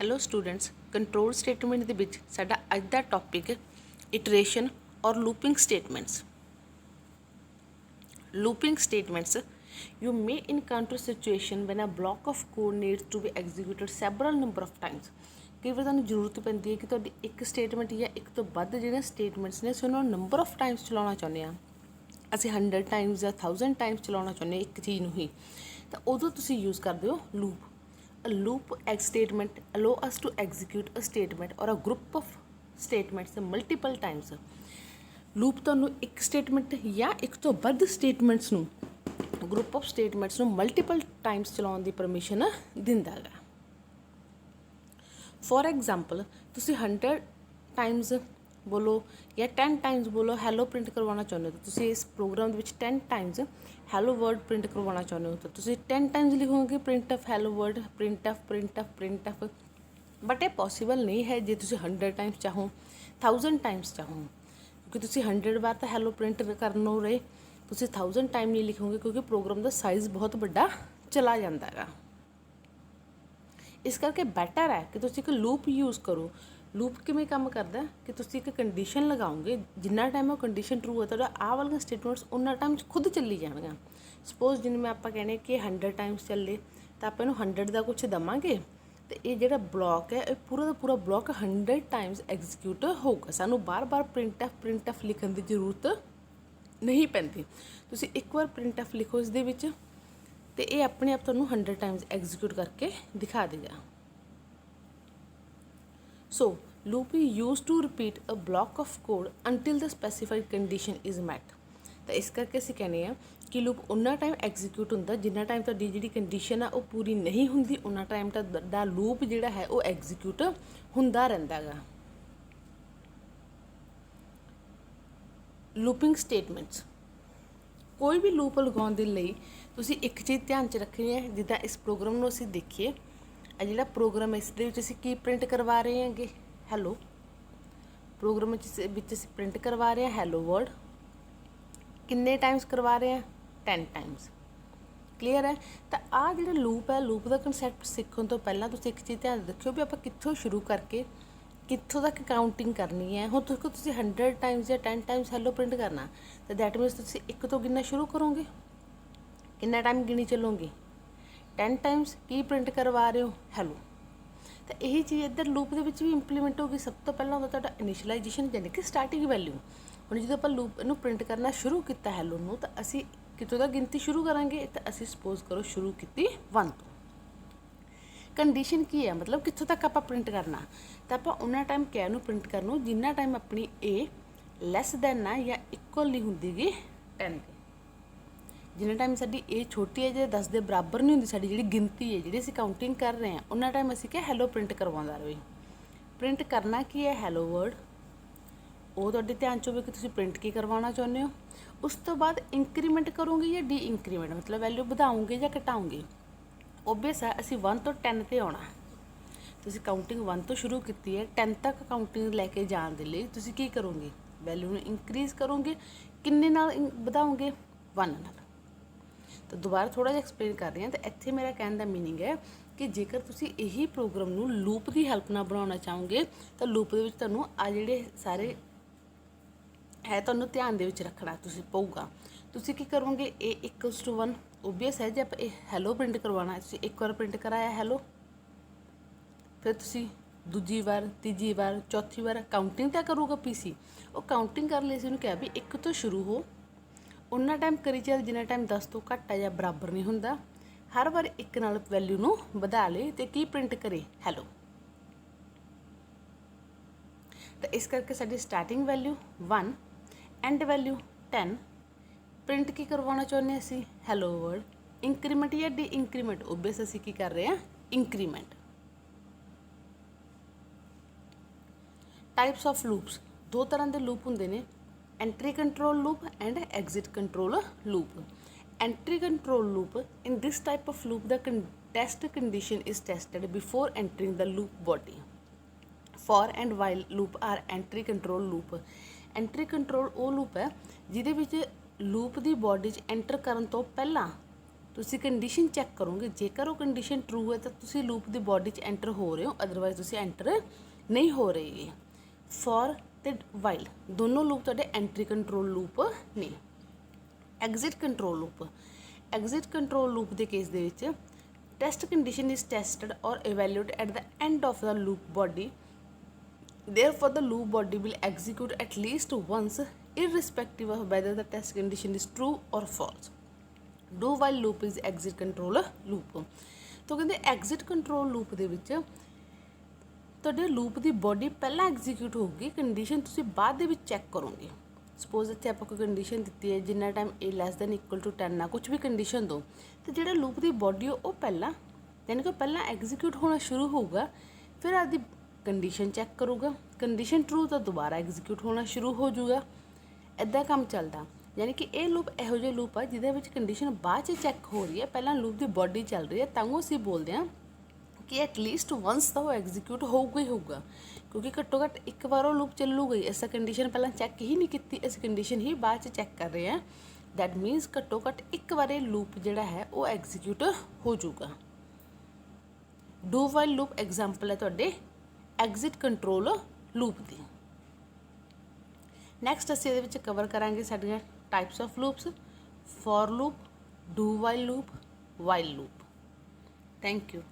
Hello students control statement ਦੇ ਵਿੱਚ ਸਾਡਾ ਅੱਜ ਦਾ ਟੌਪਿਕ ਇਟਰੇਸ਼ਨ ਔਰ looping statements looping statements you may encounter situation when a block of code needs to be executed several number of times ਕਈ ਵਾਰ ਤੁਹਾਨੂੰ ਜ਼ਰੂਰਤ ਪੈਂਦੀ ਹੈ ਕਿ ਤੁਹਾਡੀ ਇੱਕ ਸਟੇਟਮੈਂਟ ਜਾਂ ਇੱਕ ਤੋਂ ਵੱਧ ਜਿਹੜੀਆਂ ਸਟੇਟਮੈਂਟਸ ਨੇ ਉਹਨਾਂ ਨੂੰ ਨੰਬਰ ਆਫ ਟਾਈਮਸ ਚਲਾਉਣਾ ਚਾਹੁੰਦੇ ਆ ਅਸੀਂ 100 ਟਾਈਮਸ ਜਾਂ 1000 ਟਾਈਮਸ ਚਲਾਉਣਾ ਚਾਹੁੰਦੇ ਹਾਂ ਇੱਕ ਚੀਜ਼ ਨੂੰ ਹੀ ਤਾਂ ਉਦੋਂ ਤੁਸੀਂ ਯੂਜ਼ ਕਰਦੇ ਹੋ loop A loop statement allow us to execute a statement or a group of statements multiple times. Loop ਤੁਹਾਨੂੰ ਇੱਕ ਸਟੇਟਮੈਂਟ ਜਾਂ ਇੱਕ ਤੋਂ ਵੱਧ ਸਟੇਟਮੈਂਟਸ ਨੂੰ ਗਰੁੱਪ ਆਫ ਸਟੇਟਮੈਂਟਸ ਨੂੰ ਮਲਟੀਪਲ ਟਾਈਮਸ ਚਲਾਉਣ ਦੀ ਪਰਮਿਸ਼ਨ ਦਿੰਦਾ ਹੈ। ਫੋਰ ਐਗਜ਼ਾਮਪਲ ਤੁਸੀਂ 100 ਟਾਈਮਸ ਬੋਲੋ ਜਾਂ 10 ਟਾਈਮਸ ਬੋਲੋ ਹੈਲੋ ਪ੍ਰਿੰਟ ਕਰਵਾਉਣਾ ਚਾਹੁੰਦੇ ਹੋ ਤਾਂ ਤੁਸੀਂ ਇਸ ਪ੍ਰੋਗਰਾਮ ਦੇ ਵਿੱਚ 10 ਟਾਈਮਸ ਹੈਲੋ ਵਰਡ ਪ੍ਰਿੰਟ ਕਰਵਾਉਣਾ ਚਾਹੁੰਦੇ ਹੋ ਤਾਂ ਤੁਸੀਂ 10 ਟਾਈਮਸ ਲਿਖੋਗੇ print of hello word print of but ਇਹ ਪੋਸੀਬਲ ਨਹੀਂ ਹੈ ਜੇ ਤੁਸੀਂ 100 ਟਾਈਮਸ ਚਾਹੋ 1000 ਟਾਈਮਸ ਚਾਹੋ ਕਿਉਂਕਿ ਤੁਸੀਂ 100 ਵਾਰ ਤਾਂ ਹੈਲੋ ਪ੍ਰਿੰਟ ਕਰਨ ਨੂੰ ਰਹੇ ਤੁਸੀਂ 1000 ਟਾਈਮ ਨਹੀਂ ਲਿਖੋਗੇ ਕਿਉਂਕਿ ਪ੍ਰੋਗਰਾਮ ਦਾ ਸਾਈਜ਼ ਬਹੁਤ ਵੱਡਾ ਚਲਾ ਜਾਂਦਾ ਹੈਗਾ। ਇਸ ਕਰਕੇ ਬੈਟਰ ਹੈ ਕਿ ਤੁਸੀਂ ਇੱਕ ਲੂਪ ਯੂਜ਼ ਕਰੋ। ਲੂਪ ਕਿਵੇਂ ਕੰਮ ਕਰਦਾ ਕਿ ਤੁਸੀਂ ਇੱਕ ਕੰਡੀਸ਼ਨ ਲਗਾਓਗੇ ਜਿੰਨਾ ਟਾਈਮ ਉਹ ਕੰਡੀਸ਼ਨ ਟਰੂ ਹੈ ਤੁਹਾਡਾ ਆਹ ਵਾਲੀਆਂ ਸਟੇਟਮੈਂਟਸ ਉਹਨਾਂ ਟਾਈਮ 'ਚ ਖੁਦ ਚੱਲੀ ਜਾਣਗੀਆਂ। ਸਪੋਜ਼ ਜਿਵੇਂ ਆਪਾਂ ਕਹਿੰਦੇ ਕਿ 100 ਟਾਈਮਸ ਚੱਲੇ ਤਾਂ ਆਪਾਂ ਇਹਨੂੰ 100 ਦਾ ਕੁਛ ਦੇਵਾਂਗੇ ਅਤੇ ਇਹ ਜਿਹੜਾ ਬਲੋਕ ਹੈ ਇਹ ਪੂਰਾ ਦਾ ਪੂਰਾ ਬਲੋਕ 100 ਟਾਈਮਸ ਐਗਜ਼ੀਕਿਊਟ ਹੋਊਗਾ। ਸਾਨੂੰ ਬਾਰ-ਬਾਰ ਪ੍ਰਿੰਟ ਆਫ ਲਿਖਣ ਦੀ ਜ਼ਰੂਰਤ ਨਹੀਂ ਪੈਂਦੀ। ਤੁਸੀਂ ਇੱਕ ਵਾਰ ਪ੍ਰਿੰਟ ਆਫ ਲਿਖੋ ਇਸ ਦੇ ਵਿੱਚ ਅਤੇ ਇਹ ਆਪਣੇ ਆਪ ਤੁਹਾਨੂੰ 100 ਟਾਈਮਸ ਐਗਜ਼ੀਕਿਊਟ ਕਰਕੇ ਦਿਖਾ ਦੇਗਾ। So, loop is used to repeat a block of code until the specified condition is met. ਤਾਂ ਇਸ ਕਰਕੇ ਅਸੀਂ ਕਹਿੰਦੇ ਹਾਂ ਕਿ ਲੂਪ ਉਨਾ ਟਾਈਮ ਐਗਜ਼ੀਕਿਊਟ ਹੁੰਦਾ ਜਿੰਨਾ ਟਾਈਮ ਤੁਹਾਡੀ ਜਿਹੜੀ ਕੰਡੀਸ਼ਨ ਆ ਉਹ ਪੂਰੀ ਨਹੀਂ ਹੁੰਦੀ ਉਨਾ ਟਾਈਮ ਤੁਹਾਡਾ ਲੂਪ ਜਿਹੜਾ ਹੈ ਉਹ ਐਗਜ਼ੀਕਿਊਟ ਹੁੰਦਾ ਰਹਿੰਦਾ ਹੈਗਾ। ਲੂਪਿੰਗ ਸਟੇਟਮੈਂਟਸ ਕੋਈ ਵੀ ਲੂਪ ਲਗਾਉਣ ਦੇ ਲਈ ਤੁਸੀਂ ਇੱਕ ਚੀਜ਼ ਧਿਆਨ 'ਚ ਰੱਖਣੀ ਹੈ। ਜਿੱਦਾਂ ਇਸ ਪ੍ਰੋਗਰਾਮ ਨੂੰ ਅਸੀਂ ਦੇਖੀਏ ਆ ਜਿਹੜਾ ਪ੍ਰੋਗਰਾਮ ਇਸ ਦੇ ਵਿੱਚ ਅਸੀਂ ਕੀ ਪ੍ਰਿੰਟ ਕਰਵਾ ਰਹੇ ਹਾਂਗੇ ਹੈਲੋ ਪ੍ਰੋਗਰਾਮ ਵਿੱਚ ਅਸੀਂ ਪ੍ਰਿੰਟ ਕਰਵਾ ਰਹੇ ਹਾਂ ਹੈਲੋ ਵਰਡ ਕਿੰਨੇ ਟਾਈਮਸ ਕਰਵਾ ਰਹੇ ਹਾਂ 10 ਟਾਈਮਸ ਕਲੀਅਰ ਹੈ। ਤਾਂ ਆਹ ਜਿਹੜਾ ਲੂਪ ਹੈ ਲੂਪ ਦਾ ਕਨਸੈਪਟ ਸਿੱਖਣ ਤੋਂ ਪਹਿਲਾਂ ਤੁਸੀਂ ਇੱਕ ਚੀਜ਼ ਧਿਆਨ ਰੱਖਿਓ ਵੀ ਆਪਾਂ ਕਿੱਥੋਂ ਸ਼ੁਰੂ ਕਰਕੇ ਕਿੱਥੋਂ ਤੱਕ ਕਾਊਂਟਿੰਗ ਕਰਨੀ ਹੈ। ਹੁਣ ਤੁਸੀਂ 100 ਟਾਈਮਸ ਜਾਂ 10 ਟਾਈਮਸ ਹੈਲੋ ਪ੍ਰਿੰਟ ਕਰਨਾ ਤਾਂ ਦੈਟ ਮੀਨਸ ਤੁਸੀਂ ਇੱਕ ਤੋਂ ਗਿਣਨਾ ਸ਼ੁਰੂ ਕਰੋਗੇ ਕਿੰਨਾ ਟਾਈਮ ਗਿਣੀ ਚੱਲੋਗੇ 10 ਟਾਈਮਸ ਕੀ ਪ੍ਰਿੰਟ ਕਰਵਾ ਰਹੇ ਹੋ ਹੈਲੋ। ਤਾਂ ਇਹੀ ਚੀਜ਼ ਇੱਧਰ ਲੂਪ ਦੇ ਵਿੱਚ ਵੀ ਇੰਪਲੀਮੈਂਟ ਹੋ ਗਈ। ਸਭ ਤੋਂ ਪਹਿਲਾਂ ਹੁੰਦਾ ਤੁਹਾਡਾ ਇਨੀਸ਼ੀਅਲਾਈਜੇਸ਼ਨ ਯਾਨੀ ਕਿ ਸਟਾਰਟਿੰਗ ਵੈਲਿਊ। ਹੁਣ ਜਦੋਂ ਆਪਾਂ ਲੂਪ ਨੂੰ ਪ੍ਰਿੰਟ ਕਰਨਾ ਸ਼ੁਰੂ ਕੀਤਾ ਹੈਲੋ ਨੂੰ ਤਾਂ ਅਸੀਂ ਕਿਤੋਂ ਦਾ ਗਿਣਤੀ ਸ਼ੁਰੂ ਕਰਾਂਗੇ ਤਾਂ ਅਸੀਂ ਸਪੋਜ਼ ਕਰੋ ਸ਼ੁਰੂ ਕੀਤੀ 1 ਤੋਂ। ਕੰਡੀਸ਼ਨ ਕੀ ਹੈ ਮਤਲਬ ਕਿੱਥੋਂ ਤੱਕ ਆਪਾਂ ਪ੍ਰਿੰਟ ਕਰਨਾ ਤਾਂ ਆਪਾਂ ਉਹਨਾਂ ਟਾਈਮ ਕਿਆ ਨੂੰ ਪ੍ਰਿੰਟ ਕਰਨ ਨੂੰ ਜਿੰਨਾ ਟਾਈਮ ਆਪਣੀ ਏ ਲੈਸ ਦੈਨ ਨਾ ਜਾਂ ਇਕੁਅਲ ਨਹੀਂ ਹੁੰਦੀ ਗੀ 10 ਦੇ। ਜਿੰਨਾ ਟਾਈਮ ਸਾਡੀ ਇਹ ਛੋਟੀ ਹੈ ਜੇ 10 ਦੇ ਬਰਾਬਰ ਨਹੀਂ ਹੁੰਦੀ ਸਾਡੀ ਜਿਹੜੀ ਗਿਣਤੀ ਹੈ ਜਿਹੜੀ ਅਸੀਂ ਕਾਊਂਟਿੰਗ ਕਰ ਰਹੇ ਹਾਂ ਉਹਨਾਂ ਟਾਈਮ ਅਸੀਂ ਕਿਹਾ ਹੈਲੋ ਪ੍ਰਿੰਟ ਕਰਵਾਉਂਦਾ ਰਹੇ। ਪ੍ਰਿੰਟ ਕਰਨਾ ਕੀ ਹੈ ਹੈਲੋ ਵਰਡ ਉਹ ਤੁਹਾਡੇ ਧਿਆਨ 'ਚ ਹੋਵੇ ਕਿ ਤੁਸੀਂ ਪ੍ਰਿੰਟ ਕੀ ਕਰਵਾਉਣਾ ਚਾਹੁੰਦੇ ਹੋ। ਉਸ ਤੋਂ ਬਾਅਦ ਇੰਕਰੀਮੈਂਟ ਕਰੋਗੇ ਜਾਂ ਡੀ ਇੰਕਰੀਮੈਂਟ ਮਤਲਬ ਵੈਲਿਊ ਵਧਾਉਂਗੇ ਜਾਂ ਘਟਾਉਂਗੇ। ਓਬਵੀਅਸ ਹੈ ਅਸੀਂ 1 ਤੋਂ 10 'ਤੇ ਆਉਣਾ। ਤੁਸੀਂ ਕਾਊਂਟਿੰਗ 1 ਤੋਂ ਸ਼ੁਰੂ ਕੀਤੀ ਹੈ 10 ਤੱਕ ਕਾਊਂਟਿੰਗ ਲੈ ਕੇ ਜਾਣ ਦੇ ਲਈ ਤੁਸੀਂ ਕੀ ਕਰੋਗੇ ਵੈਲਿਊ ਨੂੰ ਇੰਕਰੀਜ਼ ਕਰੋਗੇ ਕਿੰਨੇ ਨਾਲ ਵਧਾਉਂਗੇ 1 ਨਾਲ। ਤਾਂ ਦੁਬਾਰਾ ਥੋੜ੍ਹਾ ਜਿਹਾ ਐਕਸਪਲੇਨ ਕਰ ਰਹੀ ਹਾਂ। ਤਾਂ ਇੱਥੇ ਮੇਰਾ ਕਹਿਣ ਦਾ ਮੀਨਿੰਗ ਹੈ ਕਿ ਜੇਕਰ ਤੁਸੀਂ ਇਹੀ ਪ੍ਰੋਗਰਾਮ ਨੂੰ ਲੂਪ ਦੀ ਹੈਲਪ ਨਾਲ ਬਣਾਉਣਾ ਚਾਹੋਗੇ ਤਾਂ ਲੂਪ ਦੇ ਵਿੱਚ ਤੁਹਾਨੂੰ ਆ ਜਿਹੜੇ ਸਾਰੇ ਹੈ ਤੁਹਾਨੂੰ ਧਿਆਨ ਦੇ ਵਿੱਚ ਰੱਖਣਾ ਤੁਸੀਂ ਪਊਗਾ। ਤੁਸੀਂ ਕੀ ਕਰੋਗੇ A = 1 ਓਬਵੀਅਸ ਹੈ ਜੇ ਆਪਾਂ ਇਹ ਹੈਲੋ ਪ੍ਰਿੰਟ ਕਰਵਾਉਣਾ ਤੁਸੀਂ ਇੱਕ ਵਾਰ ਪ੍ਰਿੰਟ ਕਰਾਇਆ ਹੈਲੋ ਫਿਰ ਤੁਸੀਂ ਦੂਜੀ ਵਾਰ ਤੀਜੀ ਵਾਰ ਚੌਥੀ ਵਾਰ ਕਾਊਂਟਿੰਗ ਤਾਂ ਕਰੂਗਾ PC ਉਹ ਕਾਊਂਟਿੰਗ ਕਰਨ ਲਈ ਅਸੀਂ ਉਹਨੂੰ ਕਿਹਾ ਵੀ 1 ਤੋਂ ਸ਼ੁਰੂ ਹੋ ਉਨਾ ਟਾਈਮ ਕਰੀ ਚੱਲ ਜਿੰਨਾ ਟਾਈਮ 10 ਤੋਂ ਘੱਟ ਹੈ ਜਾਂ ਬਰਾਬਰ ਨਹੀਂ ਹੁੰਦਾ। ਹਰ ਵਾਰ 1 ਨਾਲ ਵੈਲਿਊ ਨੂੰ ਵਧਾ ਲੇ ਅਤੇ ਕੀ ਪ੍ਰਿੰਟ ਕਰੇ ਹੈਲੋ। ਤਾਂ ਇਸ ਕਰਕੇ ਸਾਡੀ starting value 1 end value 10 print ਕੀ ਕਰਵਾਉਣਾ ਚਾਹੁੰਦੇ ਅਸੀਂ ਹੈਲੋ ਵਰਡ ਇੰਕਰੀਮੈਂਟ ਜਾਂ ਡੀ ਇੰਕਰੀਮੈਂਟ ਓਬਵੀਅਸ ਅਸੀਂ ਕੀ ਕਰ ਰਹੇ ਹਾਂ ਇੰਕਰੀਮੈਂਟ। ਟਾਈਪਸ ਆਫ ਲੂਪਸ ਦੋ ਤਰ੍ਹਾਂ ਦੇ ਲੂਪ ਹੁੰਦੇ ਨੇ entry control loop and exit control loop. Entry control loop, in this type of loop the test condition is tested before entering the loop body. For and while loop are entry control loop. Entry control ਉਹ loop ਹੈ ਜਿਹਦੇ ਵਿੱਚ loop ਦੀ body 'ਚ enter ਕਰਨ ਤੋਂ ਪਹਿਲਾਂ ਤੁਸੀਂ condition check ਕਰੋਗੇ, ਜੇਕਰ ਉਹ ਕੰਡੀਸ਼ਨ ਟਰੂ ਹੈ ਤਾਂ ਤੁਸੀਂ ਲੂਪ ਦੀ ਬੋਡੀ 'ਚ ਐਂਟਰ ਹੋ ਰਹੇ ਹੋ, ਅਦਰਵਾਈਜ਼ ਤੁਸੀਂ ਐਂਟਰ ਨਹੀਂ ਹੋ ਰਹੇ। ਫॉर ਤੇ ਵਾਈਲ ਦੋਨੋਂ ਲੂਪ ਤੁਹਾਡੇ ਐਂਟਰੀ ਕੰਟਰੋਲ ਲੂਪ ਨੇ। Exit control loop, exit control loop ਦੇ ਕੇਸ ਦੇ ਵਿੱਚ ਟੈਸਟ ਕੰਡੀਸ਼ਨ ਇਜ਼ ਟੈਸਟਡ ਔਰ evaluate at the end of the loop body, therefore the loop body will execute at least once irrespective of whether the test condition is true or false। do while loop is exit control loop। तो कहते exit control loop ਦੇ ਵਿੱਚ ਤੁਹਾਡੇ loop ਦੀ body ਪਹਿਲਾਂ execute ਹੋਊਗੀ, condition ਤੁਸੀਂ ਬਾਅਦ ਦੇ ਵਿੱਚ ਚੈੱਕ ਕਰੋਗੇ। ਸਪੋਜ਼ ਇੱਥੇ ਆਪਾਂ ਕੋਈ ਕੰਡੀਸ਼ਨ ਦਿੱਤੀ ਹੈ, ਜਿੰਨਾ time a less than equal to 10 ਆ, ਕੁਛ ਵੀ ਕੰਡੀਸ਼ਨ ਦੋ, ਤੇ ਜਿਹੜਾ ਲੂਪ ਦੀ ਬੋਡੀ ਉਹ ਪਹਿਲਾਂ ਯਾਨੀ ਕਿ ਪਹਿਲਾਂ ਐਗਜ਼ੀਕਿਊਟ ਹੋਣਾ ਸ਼ੁਰੂ ਹੋਊਗਾ, ਫਿਰ ਆਪਦੀ ਕੰਡੀਸ਼ਨ ਚੈੱਕ ਕਰੂਗਾ, ਕੰਡੀਸ਼ਨ ਟਰੂ ਤਾਂ ਦੁਬਾਰਾ ਐਗਜ਼ੀਕਿਊਟ ਹੋਣਾ ਸ਼ੁਰੂ ਹੋ ਜਾਊਗਾ। ਇੱਦਾਂ ਕੰਮ ਚੱਲਦਾ, ਯਾਨੀ ਕਿ ਇਹ ਲੂਪ ਇਹੋ ਜਿਹੇ ਲੂਪ ਆ ਜਿਹਦੇ ਵਿੱਚ ਕੰਡੀਸ਼ਨ ਬਾਅਦ 'ਚ ਚੈੱਕ ਹੋ ਰਹੀ ਹੈ, ਪਹਿਲਾਂ ਲੂਪ ਦੀ ਬੋਡੀ ਚੱਲ ਰਹੀ ਹੈ, ਤਾਂ ਉਹ ਅਸੀਂ ਬੋਲਦੇ ਹਾਂ ਕਿ ਐਟਲੀਸਟ ਵਨਸ ਤਾਂ ਉਹ ਐਗਜ਼ੀਕਿਊਟ ਹੋਊਗਾ ਹੀ ਹੋਊਗਾ, ਕਿਉਂਕਿ ਘੱਟੋ ਘੱਟ ਇੱਕ ਵਾਰ ਉਹ ਲੂਪ ਚੱਲੂਗਾ ਹੀ। ਅਸੀਂ ਕੰਡੀਸ਼ਨ ਪਹਿਲਾਂ ਚੈੱਕ ਹੀ ਨਹੀਂ ਕੀਤੀ, ਅਸੀਂ ਕੰਡੀਸ਼ਨ ਹੀ ਬਾਅਦ 'ਚ ਚੈੱਕ ਕਰ ਰਹੇ ਹਾਂ। ਦੈਟ ਮੀਨਸ ਘੱਟੋ ਘੱਟ ਇੱਕ ਵਾਰ ਇਹ ਲੂਪ ਜਿਹੜਾ ਹੈ ਉਹ ਐਗਜ਼ੀਕਿਊਟ ਹੋ ਜਾਊਗਾ। ਡੂ ਵਾਈਲ ਲੂਪ ਐਗਜ਼ਾਮਪਲ ਹੈ ਤੁਹਾਡੇ ਐਗਜ਼ਿਟ ਕੰਟਰੋਲ ਲੂਪ ਦੀ। ਨੈਕਸਟ ਅਸੀਂ ਇਹਦੇ ਵਿੱਚ ਕਵਰ ਕਰਾਂਗੇ ਸਾਡੀਆਂ types of loops, for loop, do while loop, while loop. Thank you.